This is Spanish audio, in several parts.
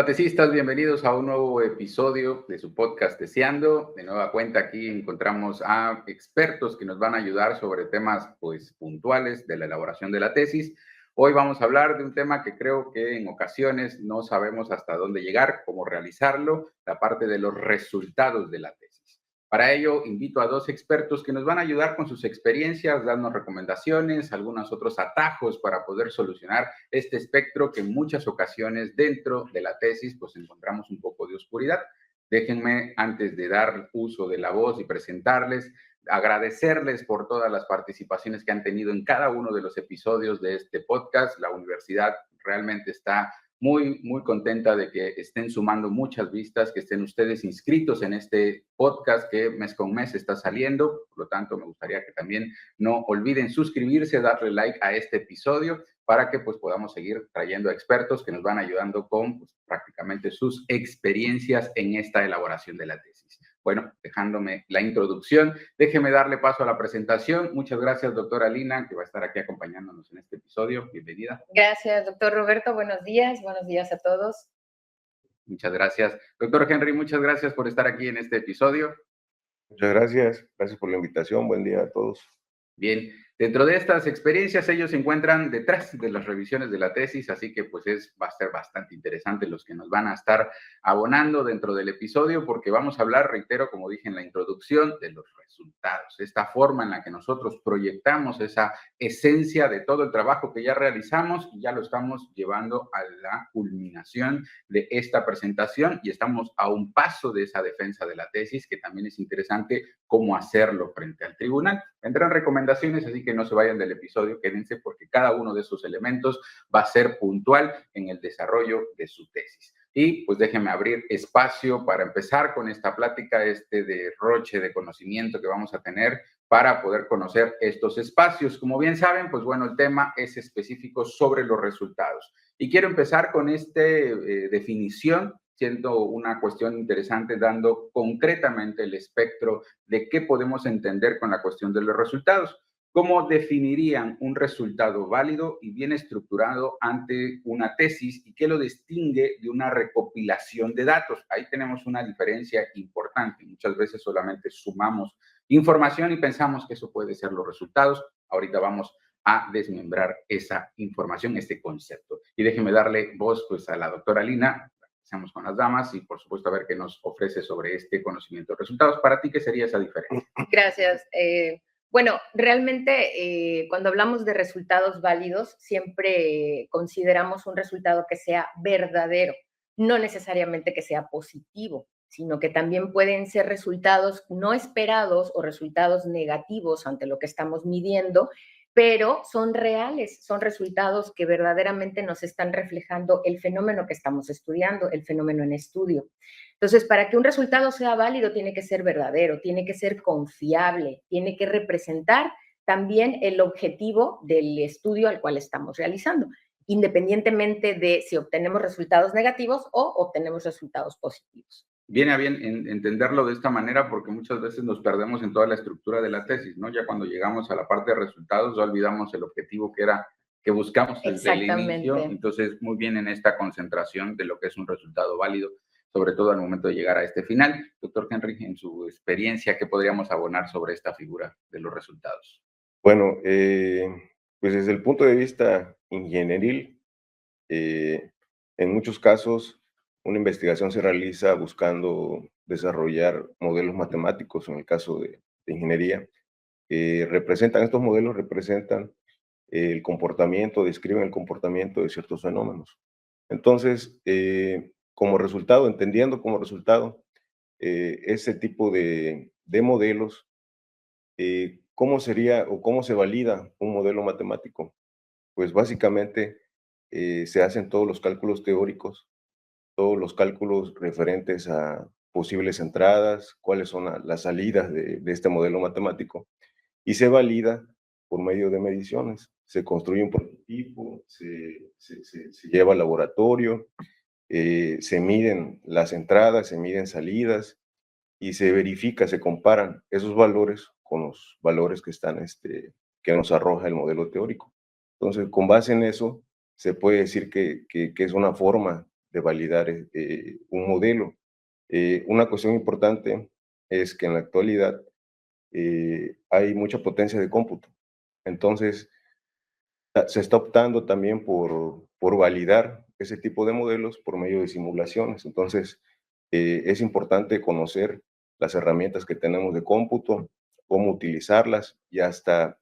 Hola tesistas, bienvenidos a un nuevo episodio de su podcast Deseando. De nueva cuenta aquí encontramos a expertos que nos van a ayudar sobre temas pues puntuales de la elaboración de la tesis. Hoy vamos a hablar de un tema que creo que en ocasiones no sabemos hasta dónde llegar, cómo realizarlo, la parte de los resultados de la tesis. Para ello, invito a dos expertos que nos van a ayudar con sus experiencias, darnos recomendaciones, algunos otros atajos para poder solucionar este espectro que en muchas ocasiones dentro de la tesis pues encontramos un poco de oscuridad. Déjenme, antes de dar uso de la voz y presentarles, agradecerles por todas las participaciones que han tenido en cada uno de los episodios de este podcast. La universidad realmente está muy contenta de que estén sumando muchas vistas, que estén ustedes inscritos en este podcast que mes con mes está saliendo. Por lo tanto, me gustaría que también no olviden suscribirse, darle like a este episodio para que pues podamos seguir trayendo expertos que nos van ayudando con pues, prácticamente sus experiencias en esta elaboración de la tesis. Bueno, dejándome la introducción, déjeme darle paso a la presentación. Muchas gracias, doctora Lina, que va a estar aquí acompañándonos en este episodio. Bienvenida. Gracias, doctor Roberto. Buenos días a todos. Muchas gracias. Doctor Henry, muchas gracias por estar aquí en este episodio. Muchas gracias. Gracias por la invitación. Buen día a todos. Bien, dentro de estas experiencias ellos se encuentran detrás de las revisiones de la tesis, así que pues va a ser bastante interesante los que nos van a estar abonando dentro del episodio, porque vamos a hablar, reitero, como dije en la introducción, de los resultados, esta forma en la que nosotros proyectamos esa esencia de todo el trabajo que ya realizamos y ya lo estamos llevando a la culminación de esta presentación y estamos a un paso de esa defensa de la tesis, que también es interesante cómo hacerlo frente al tribunal. Vendrán recomendaciones, así que no se vayan del episodio, quédense porque cada uno de esos elementos va a ser puntual en el desarrollo de su tesis. Y pues déjenme abrir espacio para empezar con esta plática, este derroche de conocimiento que vamos a tener para poder conocer estos espacios. Como bien saben, pues bueno, el tema es específico sobre los resultados. Y quiero empezar con esta definición, siendo una cuestión interesante, dando concretamente el espectro de qué podemos entender con la cuestión de los resultados. ¿Cómo definirían un resultado válido y bien estructurado ante una tesis y qué lo distingue de una recopilación de datos? Ahí tenemos una diferencia importante. Muchas veces solamente sumamos información y pensamos que eso puede ser los resultados. Ahorita vamos a desmembrar esa información, este concepto. Y déjenme darle voz pues a la doctora Lina. Empezamos con las damas y por supuesto a ver qué nos ofrece sobre este conocimiento de resultados. Para ti, ¿qué sería esa diferencia? Gracias. Bueno, realmente cuando hablamos de resultados válidos, siempre consideramos un resultado que sea verdadero, no necesariamente que sea positivo, sino que también pueden ser resultados no esperados o resultados negativos ante lo que estamos midiendo, pero son reales, son resultados que verdaderamente nos están reflejando el fenómeno que estamos estudiando, el fenómeno en estudio. Entonces, para que un resultado sea válido, tiene que ser verdadero, tiene que ser confiable, tiene que representar también el objetivo del estudio al cual estamos realizando, independientemente de si obtenemos resultados negativos o obtenemos resultados positivos. Viene a bien entenderlo de esta manera porque muchas veces nos perdemos en toda la estructura de la tesis, ¿no? Ya cuando llegamos a la parte de resultados ya olvidamos el objetivo que buscamos desde el inicio. Entonces, muy bien en esta concentración de lo que es un resultado válido, sobre todo al momento de llegar a este final. Doctor Henry, en su experiencia, ¿qué podríamos abonar sobre esta figura de los resultados? Bueno, pues desde el punto de vista ingenieril, en muchos casos una investigación se realiza buscando desarrollar modelos matemáticos, en el caso de ingeniería, estos modelos representan el comportamiento, describen el comportamiento de ciertos fenómenos. Entonces, como resultado, entendiendo como resultado ese tipo de modelos, ¿cómo sería o cómo se valida un modelo matemático? Pues básicamente se hacen todos los cálculos teóricos, todos los cálculos referentes a posibles entradas, cuáles son las salidas de este modelo matemático, y se valida por medio de mediciones. Se construye un prototipo, se lleva al laboratorio, se miden las entradas, se miden salidas y se verifica, se comparan esos valores con los valores que están, que nos arroja el modelo teórico. Entonces, con base en eso, se puede decir que es una forma de validar un modelo. Una cuestión importante es que en la actualidad hay mucha potencia de cómputo. Entonces, se está optando también por validar ese tipo de modelos por medio de simulaciones. Entonces, es importante conocer las herramientas que tenemos de cómputo, cómo utilizarlas y hasta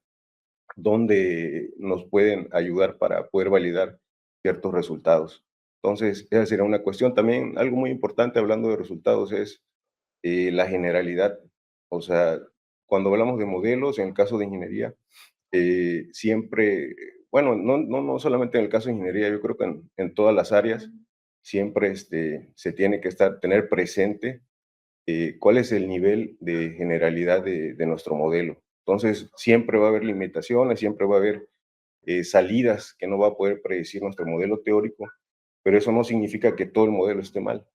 dónde nos pueden ayudar para poder validar ciertos resultados. Entonces, esa sería una cuestión. También algo muy importante hablando de resultados es la generalidad. O sea, cuando hablamos de modelos, en el caso de ingeniería, siempre, bueno, no solamente en el caso de ingeniería, yo creo que en todas las áreas siempre se tiene que tener presente cuál es el nivel de generalidad de nuestro modelo. Entonces, siempre va a haber limitaciones, siempre va a haber salidas que no va a poder predecir nuestro modelo teórico, pero eso no significa que todo el modelo esté mal.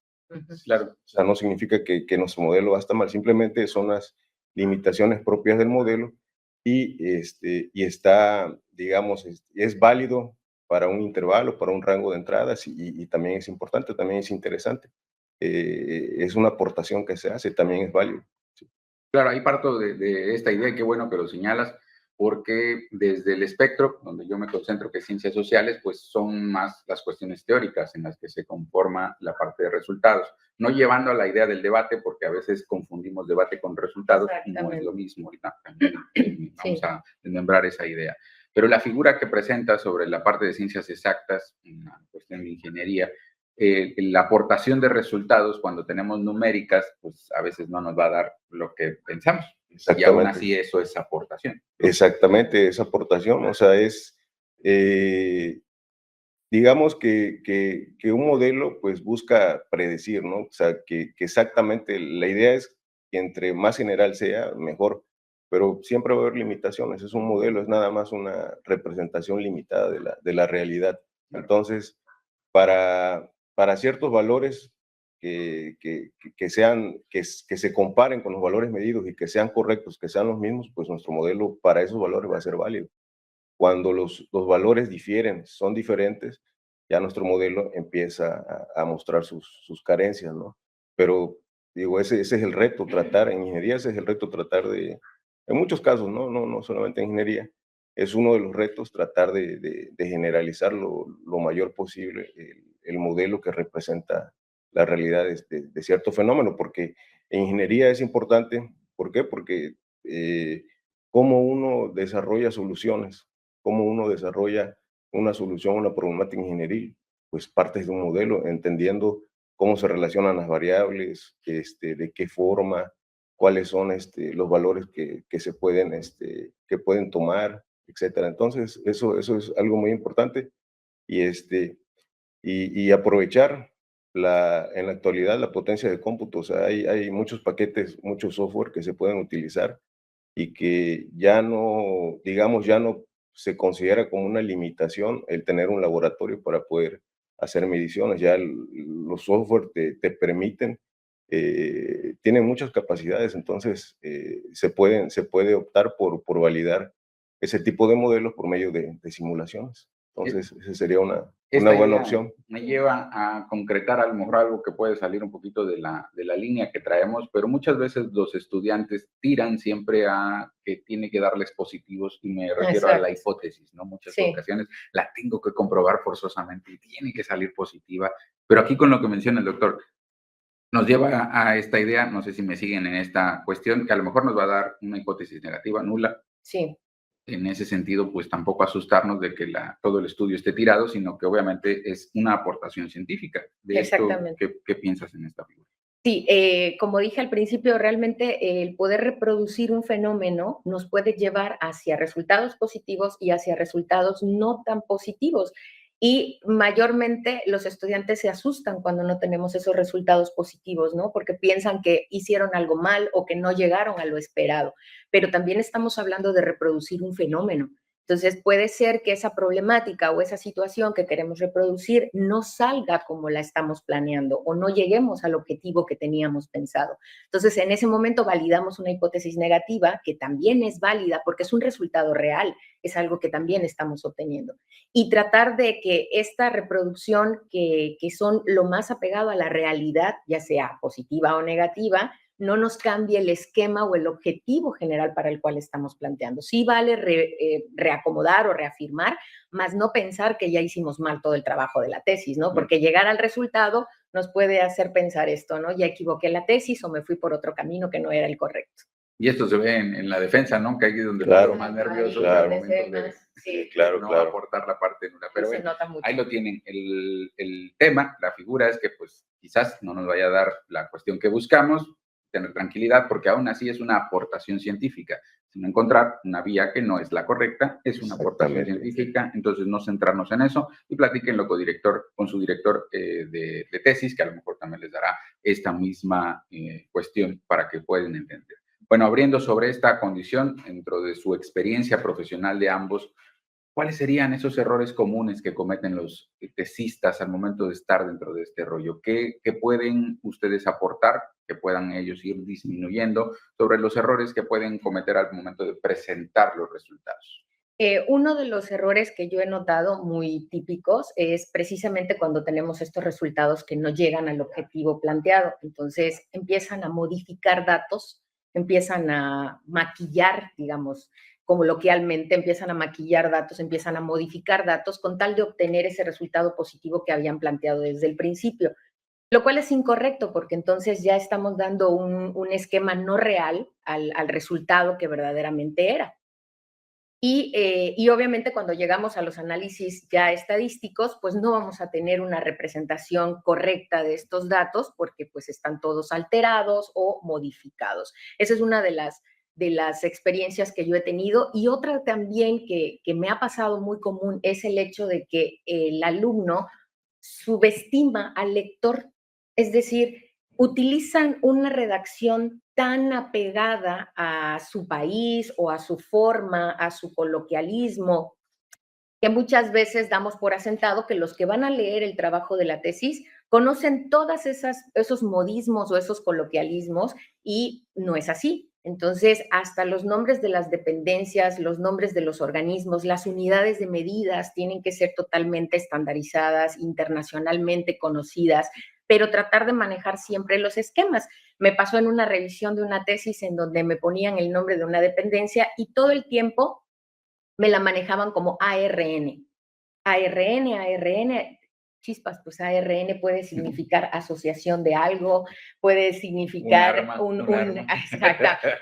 Claro, o sea, no significa que nuestro modelo va a estar mal, simplemente son las limitaciones propias del modelo y está, digamos, es válido para un intervalo, para un rango de entradas y también es importante, también es interesante. Es una aportación que se hace, también es válido. Sí. Claro, ahí parto de esta idea, y qué bueno que lo señalas, porque desde el espectro, donde yo me concentro, que es ciencias sociales, pues son más las cuestiones teóricas en las que se conforma la parte de resultados, no llevando a la idea del debate, porque a veces confundimos debate con resultados, no es lo mismo, ahorita también vamos a desmembrar esa idea. Pero la figura que presenta sobre la parte de ciencias exactas, en la cuestión de ingeniería, la aportación de resultados cuando tenemos numéricas, pues a veces no nos va a dar lo que pensamos. Y aún así eso es aportación. Exactamente, es aportación. O sea, digamos que un modelo pues busca predecir, ¿no? O sea, que exactamente la idea es que entre más general sea, mejor. Pero siempre va a haber limitaciones. Es un modelo, es nada más una representación limitada de la realidad. Entonces, para ciertos valores que se comparen con los valores medidos y que sean correctos, que sean los mismos, pues nuestro modelo para esos valores va a ser válido. Cuando los valores difieren, son diferentes, ya nuestro modelo empieza a mostrar sus carencias, ¿no? Pero digo, ese es el reto, tratar, en ingeniería ese es el reto, tratar en muchos casos, no solamente en ingeniería, es uno de los retos tratar de generalizar lo mayor posible el modelo que representa la realidad de cierto fenómeno, porque en ingeniería es importante, ¿por qué? Porque cómo uno desarrolla soluciones, cómo uno desarrolla una solución a una problemática ingenieril, pues partes de un modelo, entendiendo cómo se relacionan las variables, de qué forma, cuáles son los valores que pueden tomar, etcétera. Entonces, eso es algo muy importante y, y aprovechar en la actualidad la potencia de cómputo. O sea, hay muchos paquetes, mucho software que se pueden utilizar y que ya no, digamos, ya no se considera como una limitación el tener un laboratorio para poder hacer mediciones. Ya los software te permiten, tienen muchas capacidades, entonces se puede optar por validar ese tipo de modelos por medio de simulaciones. Entonces, esa sería una buena opción. Me lleva a concretar a lo mejor algo que puede salir un poquito de la línea que traemos, pero muchas veces los estudiantes tiran siempre a que tiene que darles positivos y me refiero a la hipótesis, ¿no? Muchas ocasiones la tengo que comprobar forzosamente y tiene que salir positiva, pero aquí con lo que menciona el doctor, nos lleva a esta idea, no sé si me siguen en esta cuestión, que a lo mejor nos va a dar una hipótesis negativa, nula. Sí. En ese sentido, pues tampoco asustarnos de que todo el estudio esté tirado, sino que obviamente es una aportación científica. De esto, ¿qué piensas en esta figura? Sí, como dije al principio, realmente el poder reproducir un fenómeno nos puede llevar hacia resultados positivos y hacia resultados no tan positivos. Y mayormente los estudiantes se asustan cuando no tenemos esos resultados positivos, ¿no? Porque piensan que hicieron algo mal o que no llegaron a lo esperado. Pero también estamos hablando de reproducir un fenómeno. Entonces puede ser que esa problemática o esa situación que queremos reproducir no salga como la estamos planeando o no lleguemos al objetivo que teníamos pensado. Entonces en ese momento validamos una hipótesis negativa que también es válida porque es un resultado real, es algo que también estamos obteniendo. Y tratar de que esta reproducción que son lo más apegado a la realidad, ya sea positiva o negativa, no nos cambie el esquema o el objetivo general para el cual estamos planteando. Sí vale reacomodar o reafirmar, más no pensar que ya hicimos mal todo el trabajo de la tesis, ¿no? Porque llegar al resultado nos puede hacer pensar esto, ¿no? Ya equivoqué la tesis o me fui por otro camino que no era el correcto. Y esto se ve en la defensa, ¿no? Que aquí es donde Claro, los más nerviosos claro, al momento de sí, claro, no claro. aportar la parte nula. Pero se bueno, nota mucho. ahí lo tienen. El tema, la figura es que pues quizás no nos vaya a dar la cuestión que buscamos, tener tranquilidad, porque aún así es una aportación científica, sino encontrar una vía que no es la correcta, es una aportación científica, entonces no centrarnos en eso y platíquenlo con su director de tesis, que a lo mejor también les dará esta misma cuestión para que puedan entender. Bueno, abriendo sobre esta condición, dentro de su experiencia profesional de ambos, ¿cuáles serían esos errores comunes que cometen los tesistas al momento de estar dentro de este rollo? ¿Qué pueden ustedes aportar, que puedan ellos ir disminuyendo sobre los errores que pueden cometer al momento de presentar los resultados? Uno de los errores que yo he notado muy típicos es precisamente cuando tenemos estos resultados que no llegan al objetivo planteado. Entonces empiezan a modificar datos, empiezan a maquillar, digamos, coloquialmente, empiezan a maquillar datos, empiezan a modificar datos con tal de obtener ese resultado positivo que habían planteado desde el principio. Lo cual es incorrecto porque entonces ya estamos dando un esquema no real al resultado que verdaderamente era. Y obviamente cuando llegamos a los análisis ya estadísticos, pues no vamos a tener una representación correcta de estos datos porque pues están todos alterados o modificados. Esa es una de las experiencias que yo he tenido. Y otra también que me ha pasado muy común es el hecho de que el alumno subestima al lector, es decir, utilizan una redacción tan apegada a su país o a su forma, a su coloquialismo, que muchas veces damos por asentado que los que van a leer el trabajo de la tesis conocen todas esos modismos o esos coloquialismos y no es así. Entonces, hasta los nombres de las dependencias, los nombres de los organismos, las unidades de medidas tienen que ser totalmente estandarizadas, internacionalmente conocidas, pero tratar de manejar siempre los esquemas. Me pasó en una revisión de una tesis en donde me ponían el nombre de una dependencia y todo el tiempo me la manejaban como ARN. ARN, ARN, chispas, pues ARN puede significar asociación de algo, puede significar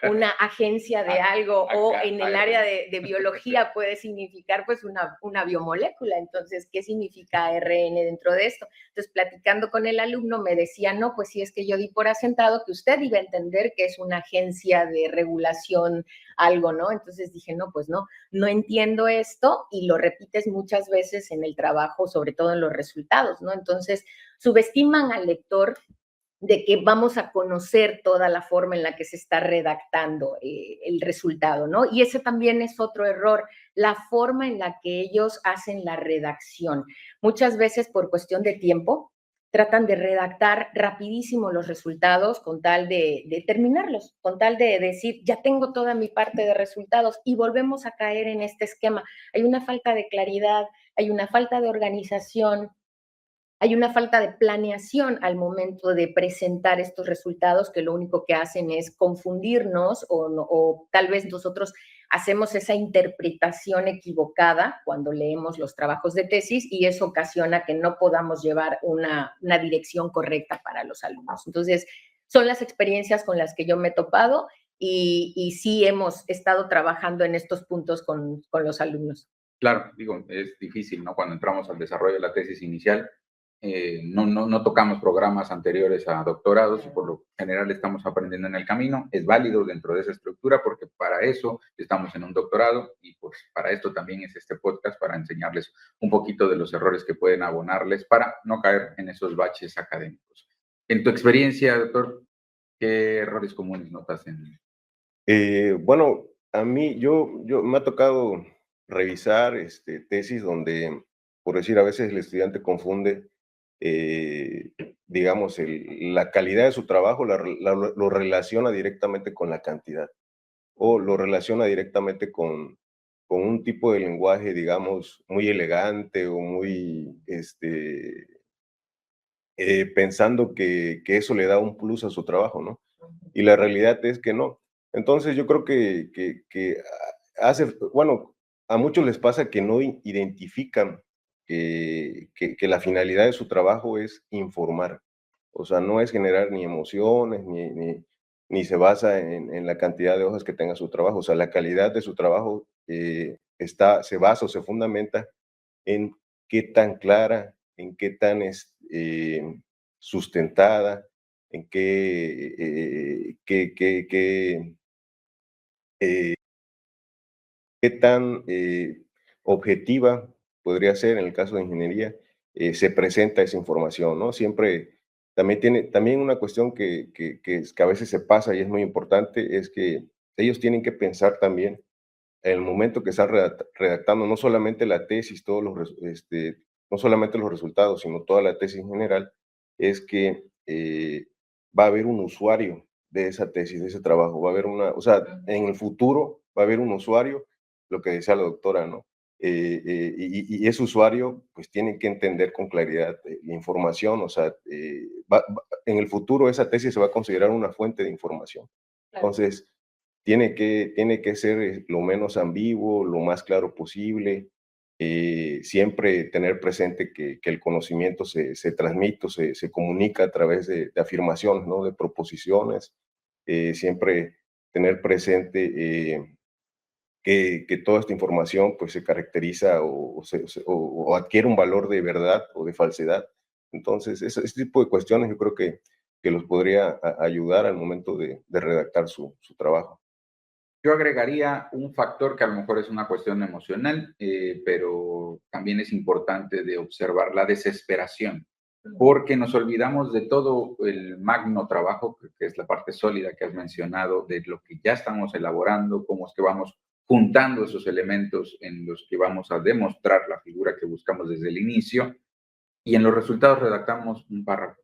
una agencia de algo, o en el área de biología puede significar pues una biomolécula. Entonces, ¿qué significa ARN dentro de esto? Entonces, platicando con el alumno me decía, no, pues sí, es que yo di por asentado que usted iba a entender que es una agencia de regulación algo, ¿no? Entonces dije, no, pues no entiendo esto, y lo repites muchas veces en el trabajo, sobre todo en los resultados, ¿no? Entonces subestiman al lector de que vamos a conocer toda la forma en la que se está redactando el resultado, ¿no? Y ese también es otro error, la forma en la que ellos hacen la redacción. Muchas veces por cuestión de tiempo, tratan de redactar rapidísimo los resultados con tal de terminarlos, con tal de decir, ya tengo toda mi parte de resultados, y volvemos a caer en este esquema. Hay una falta de claridad, hay una falta de organización, hay una falta de planeación al momento de presentar estos resultados, que lo único que hacen es confundirnos, o tal vez nosotros hacemos esa interpretación equivocada cuando leemos los trabajos de tesis, y eso ocasiona que no podamos llevar una dirección correcta para los alumnos. Entonces, son las experiencias con las que yo me he topado, y sí hemos estado trabajando en estos puntos con los alumnos. Claro, digo, es difícil, ¿no? Cuando entramos al desarrollo de la tesis inicial, no tocamos programas anteriores a doctorados y por lo general estamos aprendiendo en el camino. Es válido dentro de esa estructura porque para eso estamos en un doctorado, y pues para esto también es este podcast, para enseñarles un poquito de los errores que pueden abonarles para no caer en esos baches académicos. En tu experiencia, doctor, ¿qué errores comunes notas en? Bueno, a mí, yo me ha tocado revisar tesis donde, por decir, a veces el estudiante confunde, digamos, la calidad de su trabajo, lo relaciona directamente con la cantidad o lo relaciona directamente con un tipo de lenguaje, digamos, muy elegante o muy, pensando que eso le da un plus a su trabajo, ¿no? Y la realidad es que no. Entonces yo creo que bueno, a muchos les pasa que no identifican que la finalidad de su trabajo es informar. O sea, no es generar ni emociones, ni se basa en la cantidad de hojas que tenga su trabajo. O sea, la calidad de su trabajo se basa o se fundamenta en qué tan clara, en qué tan sustentada, en eh, qué tan objetiva podría ser en el caso de ingeniería, se presenta esa información, ¿no? Siempre también una cuestión que a veces se pasa y es muy importante, es que ellos tienen que pensar también en el momento que están redactando no solamente la tesis, no solamente los resultados, sino toda la tesis en general, es que va a haber un usuario de esa tesis, de ese trabajo, va a haber o sea, en el futuro va a haber un usuario, lo que decía la doctora, ¿no? Y ese usuario, pues tiene que entender con claridad la información, o sea, en el futuro esa tesis se va a considerar una fuente de información. Claro. Entonces, tiene que ser lo menos ambiguo, lo más claro posible, siempre tener presente que el conocimiento se transmite, se comunica a través de afirmaciones, ¿no? De proposiciones, siempre tener presente que toda esta información pues se caracteriza o adquiere un valor de verdad o de falsedad. Entonces, ese tipo de cuestiones yo creo que los podría ayudar al momento de redactar su trabajo. Yo agregaría un factor que a lo mejor es una cuestión emocional, pero también es importante de observar la desesperación, porque nos olvidamos de todo el magno trabajo, que es la parte sólida que has mencionado, de lo que ya estamos elaborando, cómo es que vamos juntando esos elementos en los que vamos a demostrar la figura que buscamos desde el inicio, y en los resultados redactamos un párrafo.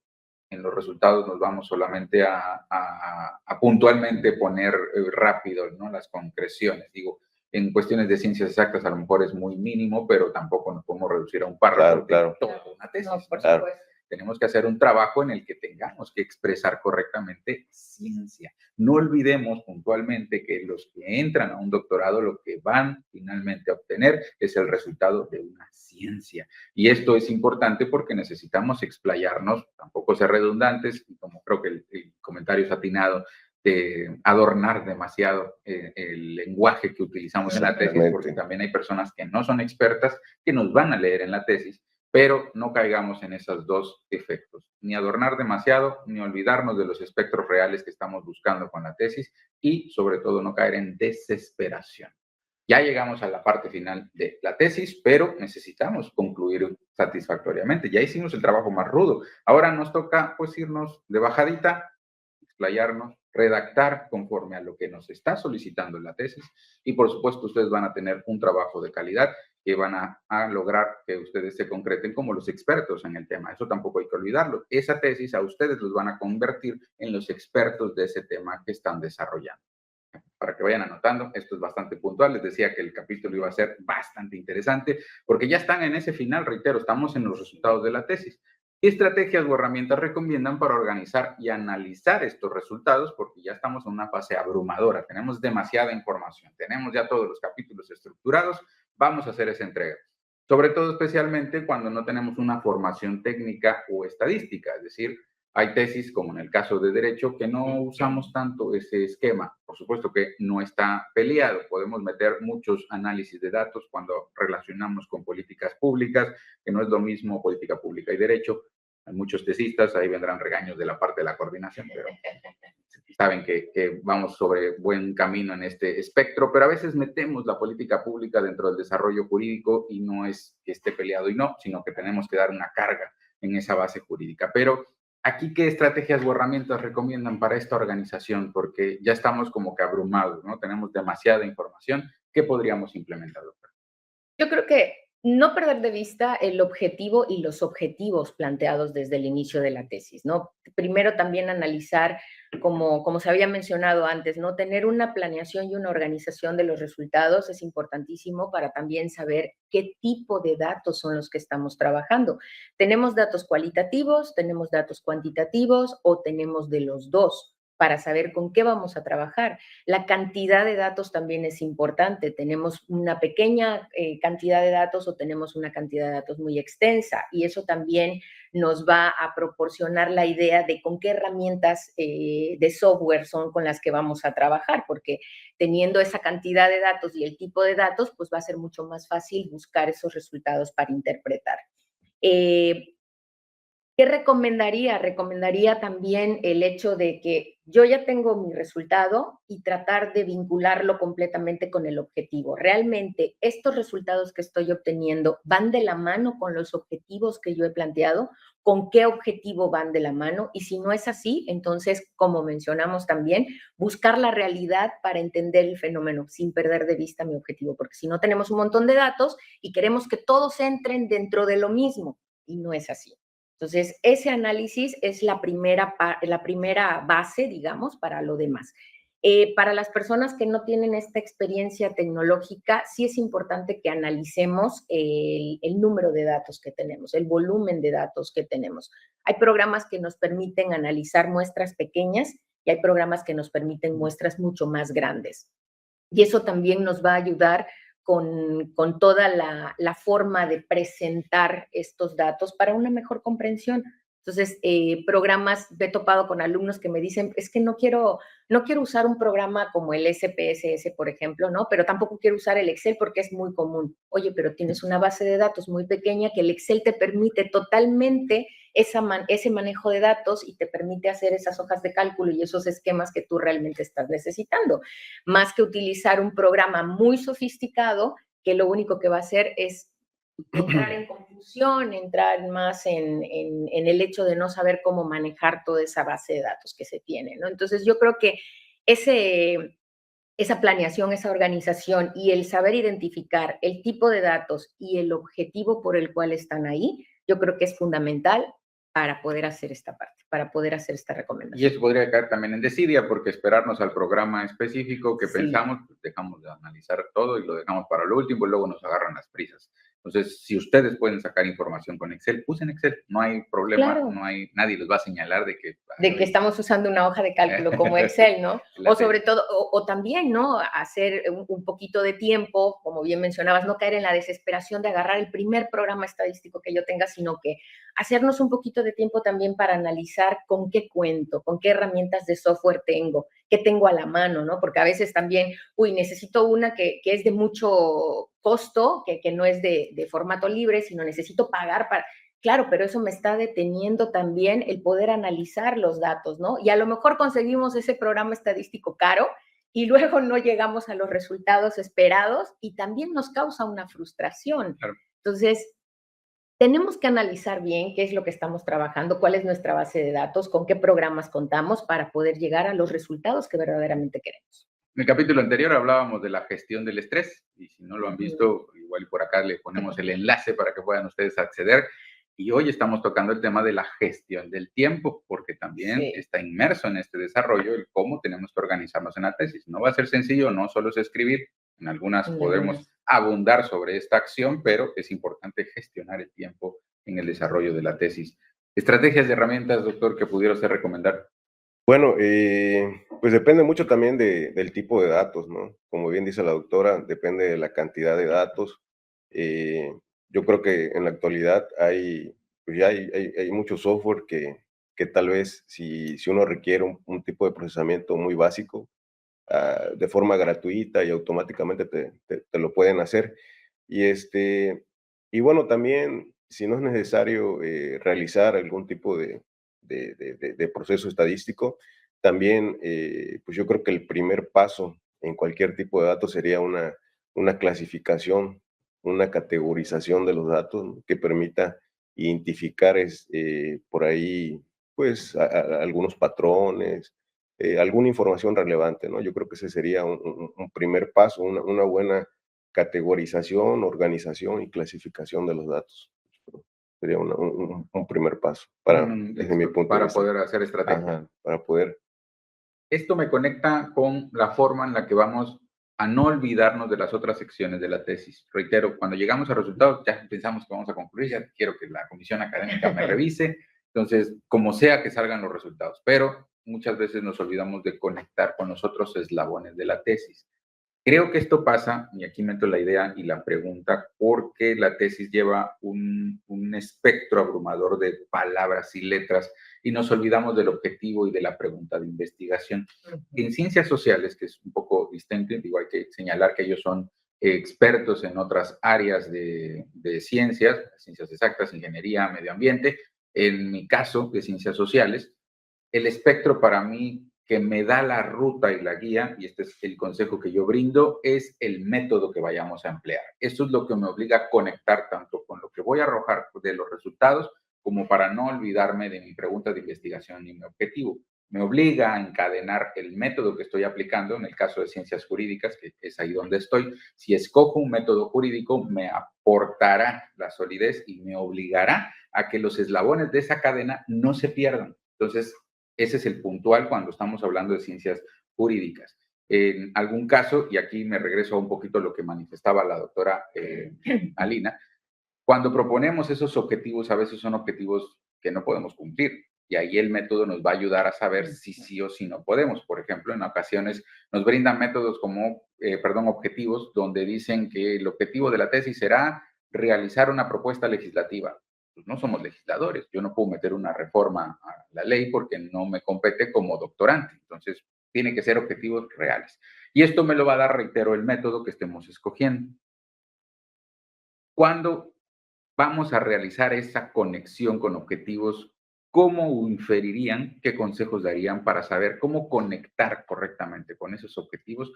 En los resultados nos vamos solamente a puntualmente poner rápido, ¿no? Las concreciones. Digo, en cuestiones de ciencias exactas a lo mejor es muy mínimo, pero tampoco nos podemos reducir a un párrafo Claro, de toda una tesis. No, por claro. supuesto. Tenemos que hacer un trabajo en el que tengamos que expresar correctamente ciencia. No olvidemos puntualmente que los que entran a un doctorado lo que van finalmente a obtener es el resultado de una ciencia. Y esto es importante porque necesitamos explayarnos, tampoco ser redundantes, y como creo que el comentario es atinado, de adornar demasiado el lenguaje que utilizamos en la tesis, porque también hay personas que no son expertas que nos van a leer en la tesis, pero no caigamos en esos dos efectos, ni adornar demasiado, ni olvidarnos de los espectros reales que estamos buscando con la tesis y sobre todo no caer en desesperación. Ya llegamos a la parte final de la tesis, pero necesitamos concluir satisfactoriamente. Ya hicimos el trabajo más rudo. Ahora nos toca pues irnos de bajadita, explayarnos, redactar conforme a lo que nos está solicitando en la tesis y por supuesto ustedes van a tener un trabajo de calidad que van a lograr que ustedes se concreten como los expertos en el tema. Eso tampoco hay que olvidarlo. Esa tesis a ustedes los van a convertir en los expertos de ese tema que están desarrollando. Para que vayan anotando, esto es bastante puntual. Les decía que el capítulo iba a ser bastante interesante porque ya están en ese final, reitero, estamos en los resultados de la tesis. ¿Qué estrategias o herramientas recomiendan para organizar y analizar estos resultados? Porque ya estamos en una fase abrumadora, tenemos demasiada información, tenemos ya todos los capítulos estructurados, vamos a hacer esa entrega. Sobre todo, especialmente cuando no tenemos una formación técnica o estadística, es decir, hay tesis, como en el caso de derecho, que no usamos tanto ese esquema. Por supuesto que no está peleado. Podemos meter muchos análisis de datos cuando relacionamos con políticas públicas, que no es lo mismo política pública y derecho. Hay muchos tesistas, ahí vendrán regaños de la parte de la coordinación, pero saben que vamos sobre buen camino en este espectro, pero a veces metemos la política pública dentro del desarrollo jurídico y no es que esté peleado y no, sino que tenemos que dar una carga en esa base jurídica. Pero aquí, ¿qué estrategias o herramientas recomiendan para esta organización? Porque ya estamos como que abrumados, ¿no? Tenemos demasiada información. ¿Qué podríamos implementar, doctor? Yo creo que no perder de vista el objetivo y los objetivos planteados desde el inicio de la tesis, ¿no? Primero también analizar, como se había mencionado antes, ¿no? Tener una planeación y una organización de los resultados es importantísimo para también saber qué tipo de datos son los que estamos trabajando. ¿Tenemos datos cualitativos, tenemos datos cuantitativos o tenemos de los dos? Para saber con qué vamos a trabajar. La cantidad de datos también es importante. ¿Tenemos una pequeña cantidad de datos o tenemos una cantidad de datos muy extensa? Y eso también nos va a proporcionar la idea de con qué herramientas de software son con las que vamos a trabajar, porque teniendo esa cantidad de datos y el tipo de datos, pues va a ser mucho más fácil buscar esos resultados para interpretar. ¿Qué recomendaría? Recomendaría también el hecho de que yo ya tengo mi resultado y tratar de vincularlo completamente con el objetivo. ¿Realmente estos resultados que estoy obteniendo van de la mano con los objetivos que yo he planteado? ¿Con qué objetivo van de la mano? Y si no es así, entonces, como mencionamos también, buscar la realidad para entender el fenómeno sin perder de vista mi objetivo, porque si no tenemos un montón de datos y queremos que todos entren dentro de lo mismo y no es así. Entonces, ese análisis es la primera base, digamos, para lo demás. Para las personas que no tienen esta experiencia tecnológica, sí es importante que analicemos el número de datos que tenemos, el volumen de datos que tenemos. Hay programas que nos permiten analizar muestras pequeñas y hay programas que nos permiten muestras mucho más grandes. Y eso también nos va a ayudar con toda la forma de presentar estos datos para una mejor comprensión. Entonces, programas, he topado con alumnos que me dicen, es que no quiero usar un programa como el SPSS, por ejemplo, ¿no? Pero tampoco quiero usar el Excel porque es muy común. Oye, pero tienes una base de datos muy pequeña que el Excel te permite totalmente ese manejo de datos y te permite hacer esas hojas de cálculo y esos esquemas que tú realmente estás necesitando, más que utilizar un programa muy sofisticado que lo único que va a hacer es entrar en confusión, entrar más en el hecho de no saber cómo manejar toda esa base de datos que se tiene, ¿no? Entonces yo creo que esa planeación, esa organización y el saber identificar el tipo de datos y el objetivo por el cual están ahí, yo creo que es fundamental para poder hacer esta parte, para poder hacer esta Y recomendación. eso podría caer también en desidia, porque esperarnos al programa específico que Sí. pensamos, pues dejamos de analizar todo y lo dejamos para lo último y luego nos agarran las prisas. Entonces, si ustedes pueden sacar información con Excel, usen Excel, no hay problema, Claro. nadie les va a señalar de que Estamos usando una hoja de cálculo como Excel, ¿no? O sobre tesis. todo, o también, ¿no? Hacer un poquito de tiempo, como bien mencionabas, no caer en la desesperación de agarrar el primer programa estadístico que yo tenga, sino que hacernos un poquito de tiempo también para analizar con qué cuento, con qué herramientas de software tengo, qué tengo a la mano, ¿no? Porque a veces también, necesito una que es de mucho costo, que no es de formato libre, sino necesito pagar para... Claro, pero eso me está deteniendo también el poder analizar los datos, ¿no? Y a lo mejor conseguimos ese programa estadístico caro y luego no llegamos a los resultados esperados y también nos causa una frustración. Claro. Entonces, tenemos que analizar bien qué es lo que estamos trabajando, cuál es nuestra base de datos, con qué programas contamos para poder llegar a los resultados que verdaderamente queremos. En el capítulo anterior hablábamos de la gestión del estrés y si no lo han visto, igual por acá le ponemos el enlace para que puedan ustedes acceder. Y hoy estamos tocando el tema de la gestión del tiempo, porque también Sí. está inmerso en este desarrollo el cómo tenemos que organizarnos en la tesis. No va a ser sencillo, no solo es escribir, en algunas podemos abundar sobre esta acción, pero es importante gestionar el tiempo en el desarrollo de la tesis. Estrategias y herramientas, doctor, que pudiera usted recomendar. Bueno, pues depende mucho también del tipo de datos, ¿no? Como bien dice la doctora, depende de la cantidad de datos. Yo creo que en la actualidad pues ya hay mucho software que tal vez si uno requiere un tipo de procesamiento muy básico, de forma gratuita y automáticamente te lo pueden hacer. Y bueno, también si no es necesario realizar algún tipo de proceso estadístico, también pues yo creo que el primer paso en cualquier tipo de datos sería una clasificación, una categorización de los datos, ¿no? Que permita identificar por ahí pues algunos patrones, alguna información relevante, ¿no? Yo creo que ese sería un primer paso, una buena categorización, organización y clasificación de los datos. Sería un primer paso desde mi punto de para vista. poder hacer estrategia. Ajá, para poder. Esto me conecta con la forma en la que vamos a no olvidarnos de las otras secciones de la tesis. Reitero, cuando llegamos a resultados, ya pensamos que vamos a concluir, ya quiero que la comisión académica me revise, entonces, como sea que salgan los resultados, pero muchas veces nos olvidamos de conectar con los otros eslabones de la tesis. Creo que esto pasa, y aquí meto la idea y la pregunta, porque la tesis lleva un espectro abrumador de palabras y letras y nos olvidamos del objetivo y de la pregunta de investigación. En ciencias sociales, que es un poco distinto, digo, hay que señalar que ellos son expertos en otras áreas de ciencias exactas, ingeniería, medio ambiente. En mi caso, de ciencias sociales, el espectro para mí que me da la ruta y la guía, y este es el consejo que yo brindo, es el método que vayamos a emplear. Eso es lo que me obliga a conectar tanto con lo que voy a arrojar de los resultados, como para no olvidarme de mi pregunta de investigación y mi objetivo. Me obliga a encadenar el método que estoy aplicando, en el caso de ciencias jurídicas, que es ahí donde estoy. Si escojo un método jurídico, me aportará la solidez y me obligará a que los eslabones de esa cadena no se pierdan. Entonces, ese es el puntual cuando estamos hablando de ciencias jurídicas. En algún caso, y aquí me regreso a un poquito a lo que manifestaba la doctora Alina, cuando proponemos esos objetivos, a veces son objetivos que no podemos cumplir. Y ahí el método nos va a ayudar a saber si sí o si no podemos. Por ejemplo, en ocasiones nos brindan métodos como, objetivos, donde dicen que el objetivo de la tesis será realizar una propuesta legislativa. Pues no somos legisladores. Yo no puedo meter una reforma a la ley porque no me compete como doctorante. Entonces, tiene que ser objetivos reales. Y esto me lo va a dar, reitero, el método que estemos escogiendo. Cuando vamos a realizar esa conexión con objetivos, ¿cómo inferirían, qué consejos darían para saber cómo conectar correctamente con esos objetivos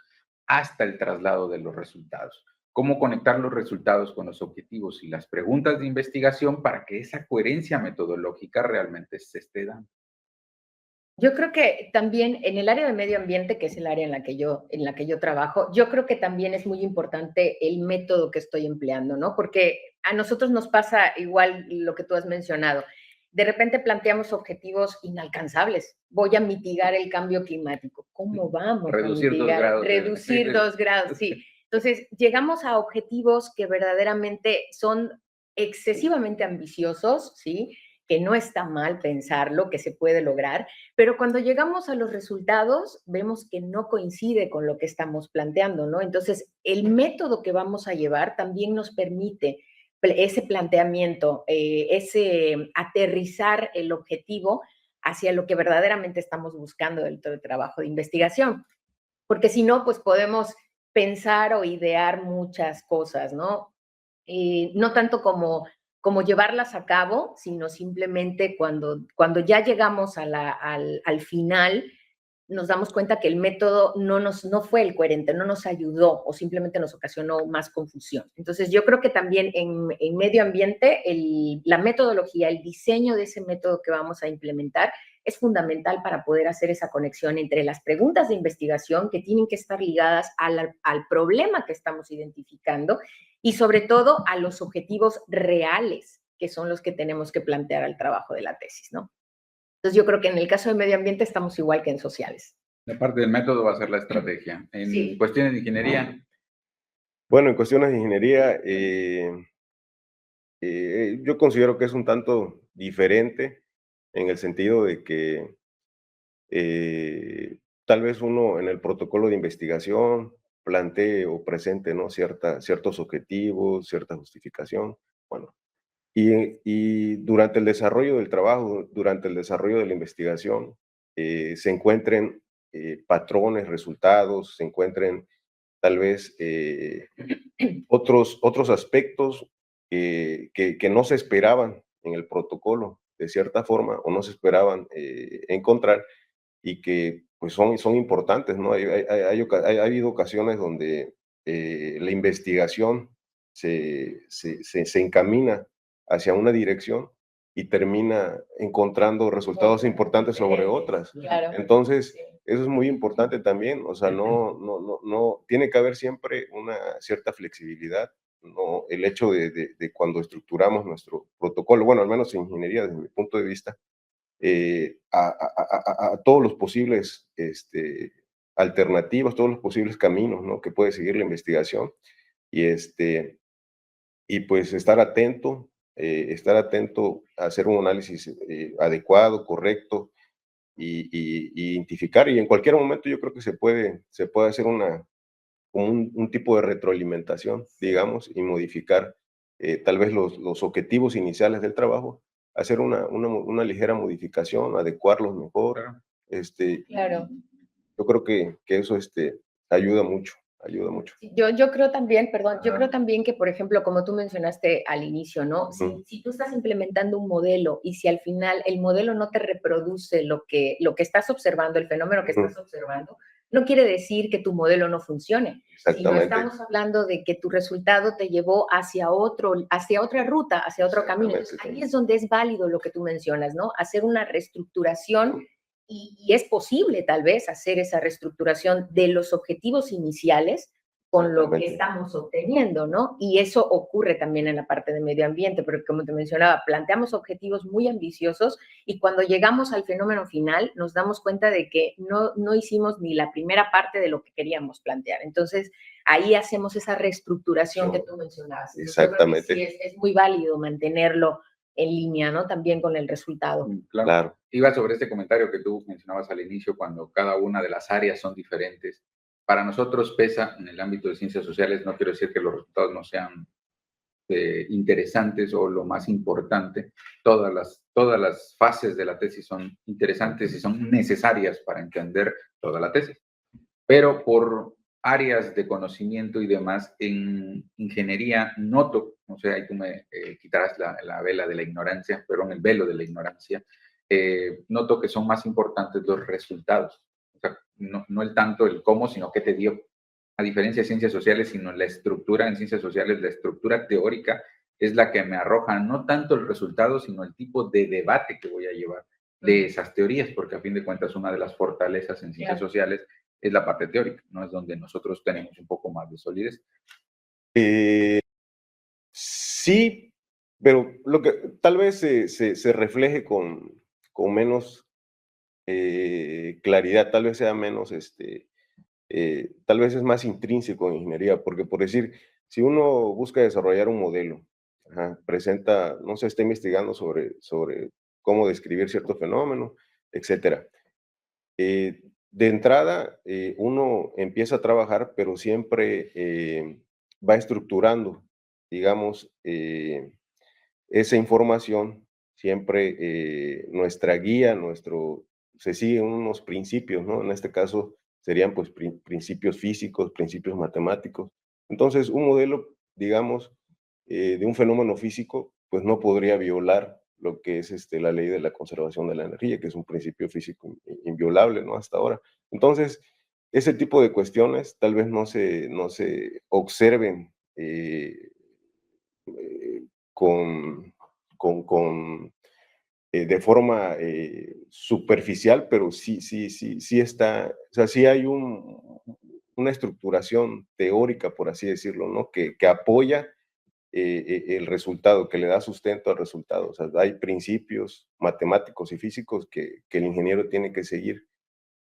hasta el traslado de los resultados? ¿Cómo conectar los resultados con los objetivos y las preguntas de investigación para que esa coherencia metodológica realmente se esté dando? Yo creo que también en el área de medio ambiente, que es el área en la que yo trabajo, yo creo que también es muy importante el método que estoy empleando, ¿no? Porque a nosotros nos pasa igual lo que tú has mencionado. De repente planteamos objetivos inalcanzables. Voy a mitigar el cambio climático. ¿Cómo vamos Reducir a mitigar? 2 grados. Reducir 2 grados, sí. Entonces, llegamos a objetivos que verdaderamente son excesivamente ambiciosos, ¿sí? Que no está mal pensarlo, que se puede lograr, pero cuando llegamos a los resultados, vemos que no coincide con lo que estamos planteando, ¿no? Entonces, el método que vamos a llevar también nos permite ese planteamiento, ese aterrizar el objetivo hacia lo que verdaderamente estamos buscando dentro del trabajo de investigación. Porque si no, pues podemos pensar o idear muchas cosas, ¿no? No tanto como llevarlas a cabo, sino simplemente cuando ya llegamos al final, nos damos cuenta que el método no fue el coherente, no nos ayudó o simplemente nos ocasionó más confusión. Entonces, yo creo que también en medio ambiente, la metodología, el diseño de ese método que vamos a implementar es fundamental para poder hacer esa conexión entre las preguntas de investigación que tienen que estar ligadas al problema que estamos identificando y sobre todo a los objetivos reales, que son los que tenemos que plantear al trabajo de la tesis, ¿no? Entonces, yo creo que en el caso de medio ambiente estamos igual que en sociales. La parte del método va a ser la estrategia. En Sí. cuestiones de ingeniería. Bueno, en cuestiones de ingeniería, yo considero que es un tanto diferente en el sentido de que tal vez uno en el protocolo de investigación plantee o presente, ¿no? Ciertos objetivos, cierta justificación. Bueno, y durante el desarrollo del trabajo, durante el desarrollo de la investigación, se encuentren patrones, resultados, se encuentren tal vez otros aspectos que no se esperaban en el protocolo, de cierta forma, o no se esperaban encontrar, y que pues son importantes, ¿no? Ha habido ocasiones donde la investigación se encamina hacia una dirección y termina encontrando resultados importantes sobre otras. Claro. Entonces, eso es muy importante también, o sea, no, tiene que haber siempre una cierta flexibilidad, no, el hecho de cuando estructuramos nuestro protocolo, bueno, al menos en ingeniería, desde mi punto de vista, a todos los posibles alternativas, todos los posibles caminos, ¿no? Que puede seguir la investigación y, y pues estar atento a hacer un análisis adecuado, correcto y identificar. Y en cualquier momento yo creo que se puede hacer como un tipo de retroalimentación, digamos, y modificar tal vez los objetivos iniciales del trabajo, hacer una ligera modificación, adecuarlos mejor. Claro. Claro. Yo creo que eso ayuda mucho, ayuda mucho. Yo creo también, perdón, yo creo también que, por ejemplo, como tú mencionaste al inicio, ¿no? Si tú estás implementando un modelo y si al final el modelo no te reproduce lo que estás observando, el fenómeno que estás observando, no quiere decir que tu modelo no funcione. Sino estamos hablando de que tu resultado te llevó hacia otra ruta, hacia otro camino. Entonces, ahí es donde es válido lo que tú mencionas, ¿no? Hacer una reestructuración y es posible tal vez hacer esa reestructuración de los objetivos iniciales con lo que estamos obteniendo, ¿no? Y eso ocurre también en la parte de medio ambiente, porque como te mencionaba, planteamos objetivos muy ambiciosos y cuando llegamos al fenómeno final nos damos cuenta de que no hicimos ni la primera parte de lo que queríamos plantear. Entonces, ahí hacemos esa reestructuración que tú mencionabas. Exactamente. Sí, es muy válido mantenerlo en línea, ¿no? También con el resultado. Claro. Iba sobre este comentario que tú mencionabas al inicio, cuando cada una de las áreas son diferentes. Para nosotros pesa en el ámbito de ciencias sociales, no quiero decir que los resultados no sean interesantes o lo más importante, todas las fases de la tesis son interesantes y son necesarias para entender toda la tesis. Pero por áreas de conocimiento y demás, en ingeniería noto, no sé, ahí tú me quitarás la vela de la ignorancia, perdón, el velo de la ignorancia, noto que son más importantes los resultados. O sea, no el tanto el cómo, sino qué te dio. A diferencia de ciencias sociales, sino la estructura en ciencias sociales, la estructura teórica es la que me arroja no tanto el resultado, sino el tipo de debate que voy a llevar de esas teorías, porque a fin de cuentas una de las fortalezas en ciencias sociales es la parte teórica, ¿no? Es donde nosotros tenemos un poco más de solidez. Sí, pero lo que tal vez se refleje con menos claridad, tal vez sea menos, tal vez es más intrínseco en ingeniería, porque por decir, si uno busca desarrollar un modelo, presenta, no sé, está investigando sobre cómo describir cierto fenómeno, etcétera. De entrada, uno empieza a trabajar, pero siempre va estructurando, digamos, esa información, siempre nuestra guía, se siguen unos principios, ¿no? En este caso serían pues principios físicos, principios matemáticos. Entonces, un modelo, digamos, de un fenómeno físico, pues no podría violar lo que es la ley de la conservación de la energía, que es un principio físico inviolable, ¿no? Hasta ahora. Entonces, ese tipo de cuestiones tal vez no se observen con, de forma superficial, pero sí está, o sea, sí hay una estructuración teórica, por así decirlo, ¿no? Que apoya el resultado, que le da sustento al resultado. O sea, hay principios matemáticos y físicos que el ingeniero tiene que seguir.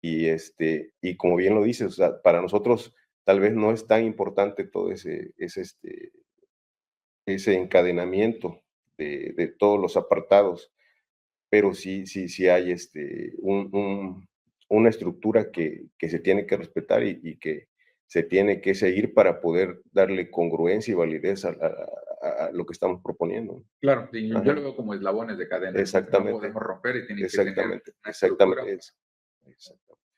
Y como bien lo dices, o sea, para nosotros tal vez no es tan importante todo ese encadenamiento de todos los apartados, pero sí hay una estructura que se tiene que respetar y que se tiene que seguir para poder darle congruencia y validez a lo que estamos proponiendo. Claro, sí, yo lo veo como eslabones de cadena. Exactamente. No podemos romper y tiene que tener una exactamente.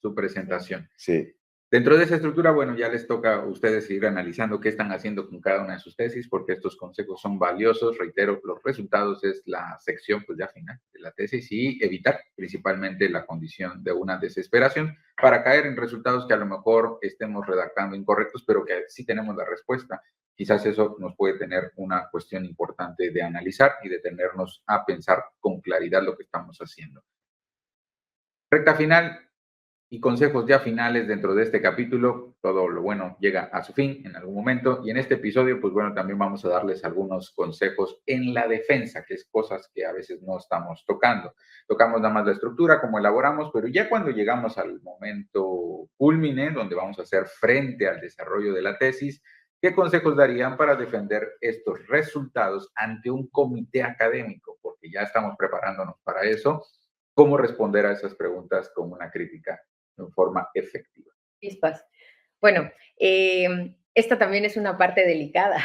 Su presentación. Sí. Dentro de esa estructura, bueno, ya les toca a ustedes seguir analizando qué están haciendo con cada una de sus tesis, porque estos consejos son valiosos. Reitero, los resultados es la sección pues ya final de la tesis y evitar principalmente la condición de una desesperación para caer en resultados que a lo mejor estemos redactando incorrectos, pero que sí tenemos la respuesta. Quizás eso nos puede tener una cuestión importante de analizar y detenernos a pensar con claridad lo que estamos haciendo. Recta final. Y consejos ya finales dentro de este capítulo. Todo lo bueno llega a su fin en algún momento. Y en este episodio, pues bueno, también vamos a darles algunos consejos en la defensa, que es cosas que a veces no estamos tocando. Tocamos nada más la estructura, cómo elaboramos, pero ya cuando llegamos al momento culmine, donde vamos a hacer frente al desarrollo de la tesis, ¿qué consejos darían para defender estos resultados ante un comité académico? Porque ya estamos preparándonos para eso. ¿Cómo responder a esas preguntas con una crítica en forma efectiva? Chispas. Bueno, esta también es una parte delicada.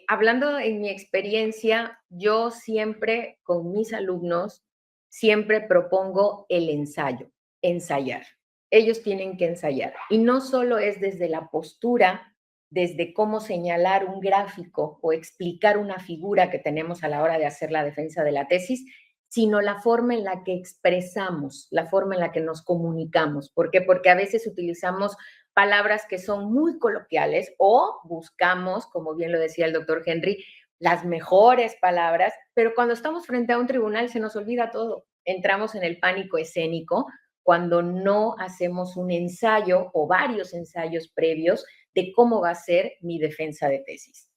Hablando en mi experiencia, yo siempre con mis alumnos, siempre propongo el ensayo, ensayar. Ellos tienen que ensayar. Y no solo es desde la postura, desde cómo señalar un gráfico o explicar una figura que tenemos a la hora de hacer la defensa de la tesis, sino la forma en la que expresamos, la forma en la que nos comunicamos. ¿Por qué? Porque a veces utilizamos palabras que son muy coloquiales o buscamos, como bien lo decía el doctor Henry, las mejores palabras, pero cuando estamos frente a un tribunal se nos olvida todo. Entramos en el pánico escénico cuando no hacemos un ensayo o varios ensayos previos de cómo va a ser mi defensa de tesis.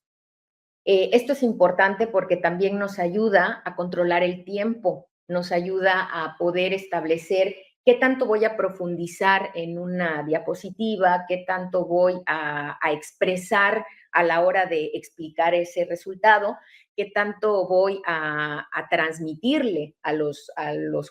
Esto es importante porque también nos ayuda a controlar el tiempo, nos ayuda a poder establecer qué tanto voy a profundizar en una diapositiva, qué tanto voy a expresar a la hora de explicar ese resultado, qué tanto voy a transmitirle a los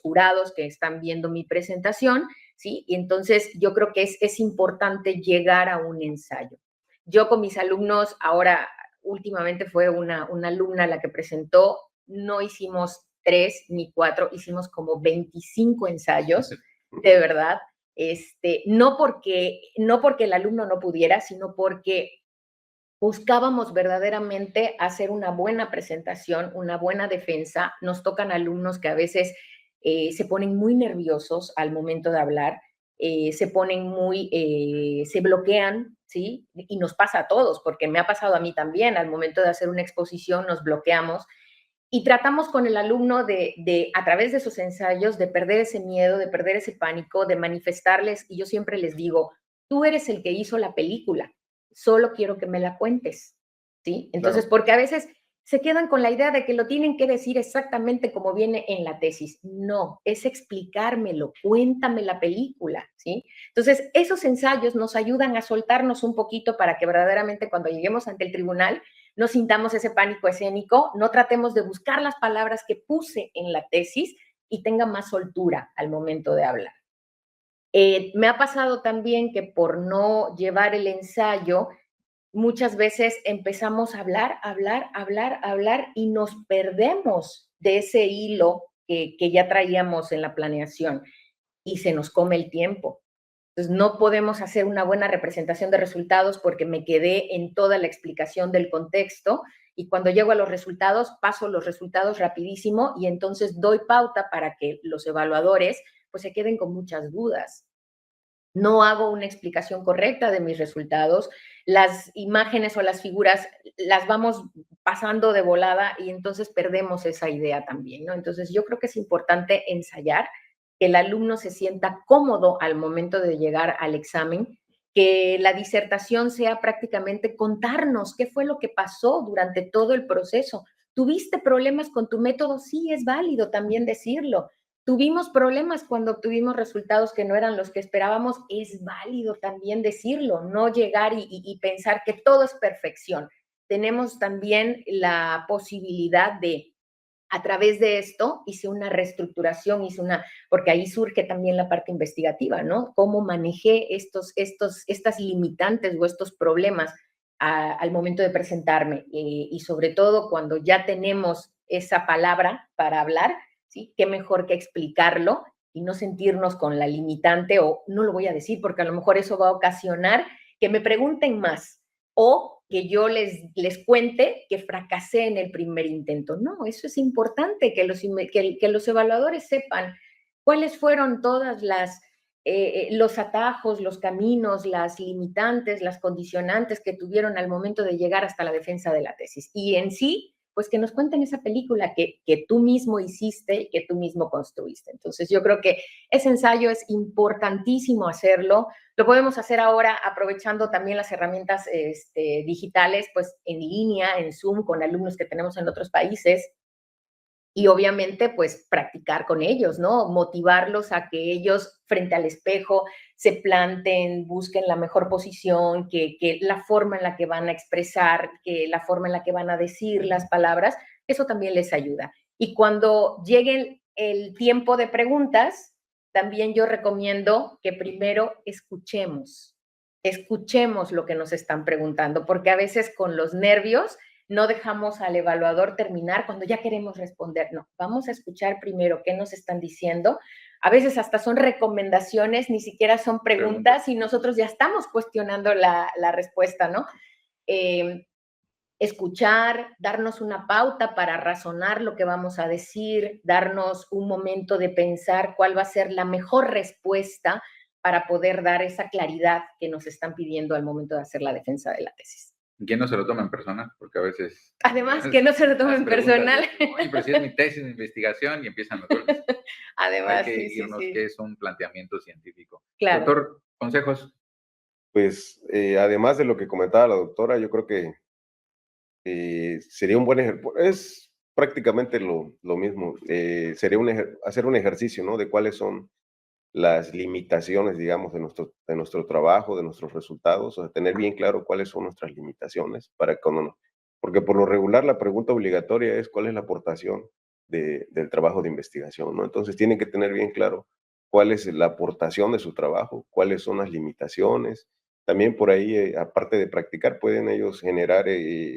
jurados que están viendo mi presentación, ¿sí? Y entonces yo creo que es importante llegar a un ensayo. Yo con mis alumnos ahora últimamente fue una alumna la que presentó, no hicimos 3 ni 4, hicimos como 25 ensayos, de verdad. No porque el alumno no pudiera, sino porque buscábamos verdaderamente hacer una buena presentación, una buena defensa. Nos tocan alumnos que a veces se ponen muy nerviosos al momento de hablar, se bloquean, ¿sí? Y nos pasa a todos, porque me ha pasado a mí también, al momento de hacer una exposición nos bloqueamos y tratamos con el alumno a través de esos ensayos, de perder ese miedo, de perder ese pánico, de manifestarles, y yo siempre les digo, tú eres el que hizo la película, solo quiero que me la cuentes, ¿sí? Entonces, Claro. porque a veces se quedan con la idea de que lo tienen que decir exactamente como viene en la tesis. No, es explicármelo, cuéntame la película, ¿sí? Entonces, esos ensayos nos ayudan a soltarnos un poquito para que verdaderamente cuando lleguemos ante el tribunal no sintamos ese pánico escénico, no tratemos de buscar las palabras que puse en la tesis y tenga más soltura al momento de hablar. Me ha pasado también que por no llevar el ensayo, muchas veces empezamos a hablar y nos perdemos de ese hilo que ya traíamos en la planeación y se nos come el tiempo. Entonces, no podemos hacer una buena representación de resultados porque me quedé en toda la explicación del contexto y cuando llego a los resultados, paso los resultados rapidísimo y entonces doy pauta para que los evaluadores pues se queden con muchas dudas. No hago una explicación correcta de mis resultados, las imágenes o las figuras las vamos pasando de volada y entonces perdemos esa idea también, ¿no? Entonces, yo creo que es importante ensayar, que el alumno se sienta cómodo al momento de llegar al examen, que la disertación sea prácticamente contarnos qué fue lo que pasó durante todo el proceso. ¿Tuviste problemas con tu método? Sí, es válido también decirlo. ¿Tuvimos problemas cuando obtuvimos resultados que no eran los que esperábamos? Es válido también decirlo, no llegar y pensar que todo es perfección. Tenemos también la posibilidad de, a través de esto, hice una reestructuración, porque ahí surge también la parte investigativa, ¿no? Cómo manejé estas limitantes o estos problemas al momento de presentarme y sobre todo cuando ya tenemos esa palabra para hablar, ¿sí? Qué mejor que explicarlo y no sentirnos con la limitante o no lo voy a decir porque a lo mejor eso va a ocasionar que me pregunten más o que yo les cuente que fracasé en el primer intento. No, eso es importante, que los evaluadores sepan cuáles fueron todas los atajos, los caminos, las limitantes, las condicionantes que tuvieron al momento de llegar hasta la defensa de la tesis. Y en sí, pues que nos cuenten esa película que tú mismo hiciste y que tú mismo construiste. Entonces yo creo que ese ensayo es importantísimo hacerlo. Lo podemos hacer ahora aprovechando también las herramientas digitales, pues en línea, en Zoom, con alumnos que tenemos en otros países. Y obviamente, pues practicar con ellos, ¿no? Motivarlos a que ellos frente al espejo se planten, busquen la mejor posición, que la forma en la que van a expresar, que la forma en la que van a decir las palabras, eso también les ayuda. Y cuando llegue el tiempo de preguntas, también yo recomiendo que primero escuchemos lo que nos están preguntando, porque a veces con los nervios no dejamos al evaluador terminar cuando ya queremos responder. No, vamos a escuchar primero qué nos están diciendo. A veces hasta son recomendaciones, ni siquiera son preguntas y nosotros ya estamos cuestionando la respuesta, ¿no? Escuchar, darnos una pauta para razonar lo que vamos a decir, darnos un momento de pensar cuál va a ser la mejor respuesta para poder dar esa claridad que nos están pidiendo al momento de hacer la defensa de la tesis. Que no se lo toma en personal, porque a veces... Además, que no se lo tome en personal. Oye, pero si es mi tesis de investigación y empiezan los golpes. Además, hay que irnos, que es un planteamiento científico. Claro. Doctor, ¿consejos? Pues, además de lo que comentaba la doctora, yo creo que sería un buen ejercicio, es prácticamente lo mismo, sería hacer un ejercicio, ¿no? De cuáles son las limitaciones, digamos, de nuestro trabajo, de nuestros resultados, o sea, tener bien claro cuáles son nuestras limitaciones para cuando no, porque por lo regular la pregunta obligatoria es cuál es la aportación del trabajo de investigación, ¿no? Entonces tienen que tener bien claro cuál es la aportación de su trabajo, cuáles son las limitaciones. También por ahí, aparte de practicar, pueden ellos generar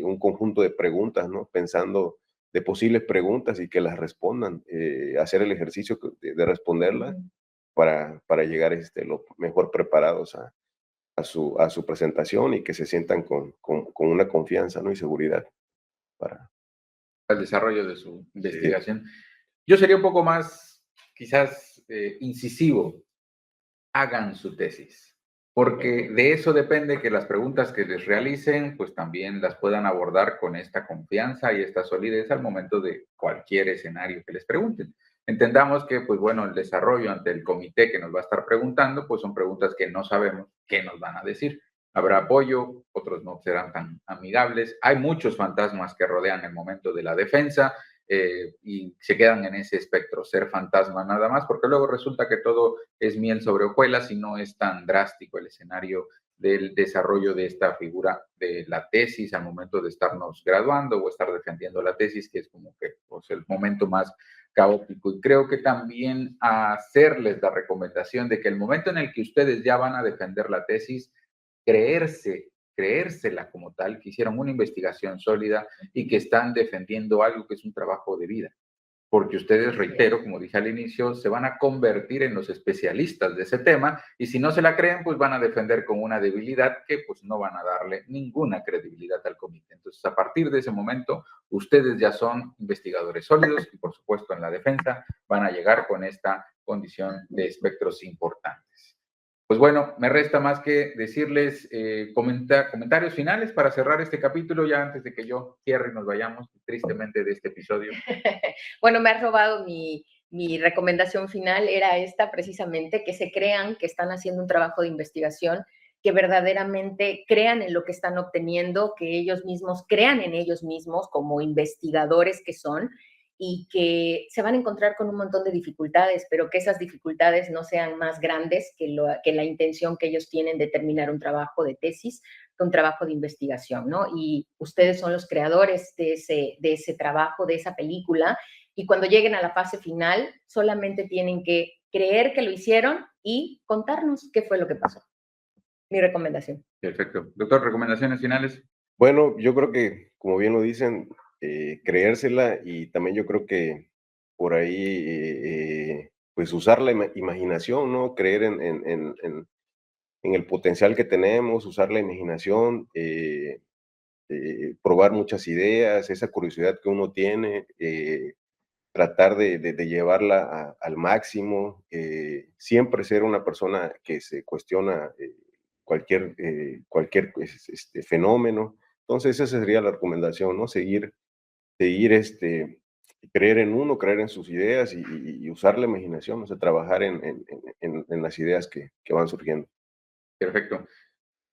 un conjunto de preguntas, ¿no? Pensando de posibles preguntas y que las respondan, hacer el ejercicio de responderlas para llegar lo mejor preparados a su presentación y que se sientan con una confianza, ¿no? Y seguridad para... El desarrollo de su investigación. Sí. Yo sería un poco más, quizás, incisivo. Hagan su tesis, porque de eso depende que las preguntas que les realicen, pues también las puedan abordar con esta confianza y esta solidez al momento de cualquier escenario que les pregunten. Entendamos que, pues bueno, el desarrollo ante el comité que nos va a estar preguntando, pues son preguntas que no sabemos qué nos van a decir. Habrá apoyo, otros no serán tan amigables. Hay muchos fantasmas que rodean el momento de la defensa y se quedan en ese espectro, ser fantasma nada más, porque luego resulta que todo es miel sobre hojuelas y no es tan drástico el escenario del desarrollo de esta figura de la tesis al momento de estarnos graduando o estar defendiendo la tesis, que es como que pues, el momento más caótico. Y creo que también hacerles la recomendación de que el momento en el que ustedes ya van a defender la tesis, creérsela como tal, que hicieron una investigación sólida y que están defendiendo algo que es un trabajo de vida. Porque ustedes, reitero, como dije al inicio, se van a convertir en los especialistas de ese tema y si no se la creen, pues van a defender con una debilidad que pues no van a darle ninguna credibilidad al comité. Entonces, a partir de ese momento, ustedes ya son investigadores sólidos y, por supuesto, en la defensa van a llegar con esta condición de espectros importantes. Pues bueno, me resta más que decirles comentarios finales para cerrar este capítulo ya antes de que yo cierre y nos vayamos tristemente de este episodio. Bueno, me has robado mi recomendación final, era esta precisamente, que se crean que están haciendo un trabajo de investigación, que verdaderamente crean en lo que están obteniendo, que ellos mismos crean en ellos mismos como investigadores que son, y que se van a encontrar con un montón de dificultades, pero que esas dificultades no sean más grandes que la intención que ellos tienen de terminar un trabajo de tesis, un trabajo de investigación, ¿no? Y ustedes son los creadores de ese trabajo, de esa película, y cuando lleguen a la fase final, solamente tienen que creer que lo hicieron y contarnos qué fue lo que pasó. Mi recomendación. Perfecto. Doctor, ¿recomendaciones finales? Bueno, yo creo que, como bien lo dicen, creérsela y también yo creo que por ahí, pues usar la imaginación, ¿no? Creer en el potencial que tenemos, usar la imaginación, probar muchas ideas, esa curiosidad que uno tiene, tratar de llevarla al máximo, siempre ser una persona que se cuestiona cualquier fenómeno. Entonces esa sería la recomendación, ¿no? Seguir seguir creer en uno, creer en sus ideas y usar la imaginación, o sea, trabajar en las ideas que van surgiendo. Perfecto.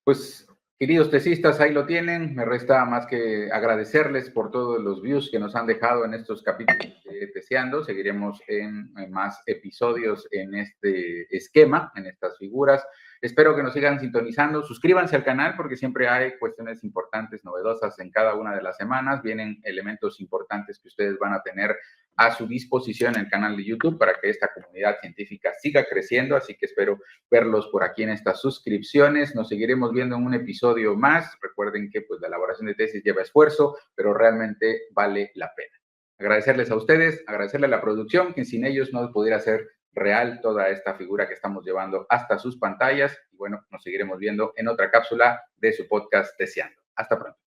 Pues, queridos tesistas, ahí lo tienen. Me resta más que agradecerles por todos los views que nos han dejado en estos capítulos de Teseando. Seguiremos en más episodios en este esquema, en estas figuras. Espero que nos sigan sintonizando. Suscríbanse al canal porque siempre hay cuestiones importantes, novedosas en cada una de las semanas. Vienen elementos importantes que ustedes van a tener a su disposición en el canal de YouTube para que esta comunidad científica siga creciendo. Así que espero verlos por aquí en estas suscripciones. Nos seguiremos viendo en un episodio más. Recuerden que pues la elaboración de tesis lleva esfuerzo, pero realmente vale la pena. Agradecerles a ustedes, agradecerle a la producción, que sin ellos no pudiera ser real toda esta figura que estamos llevando hasta sus pantallas. Y bueno, nos seguiremos viendo en otra cápsula de su podcast Teseando. Hasta pronto.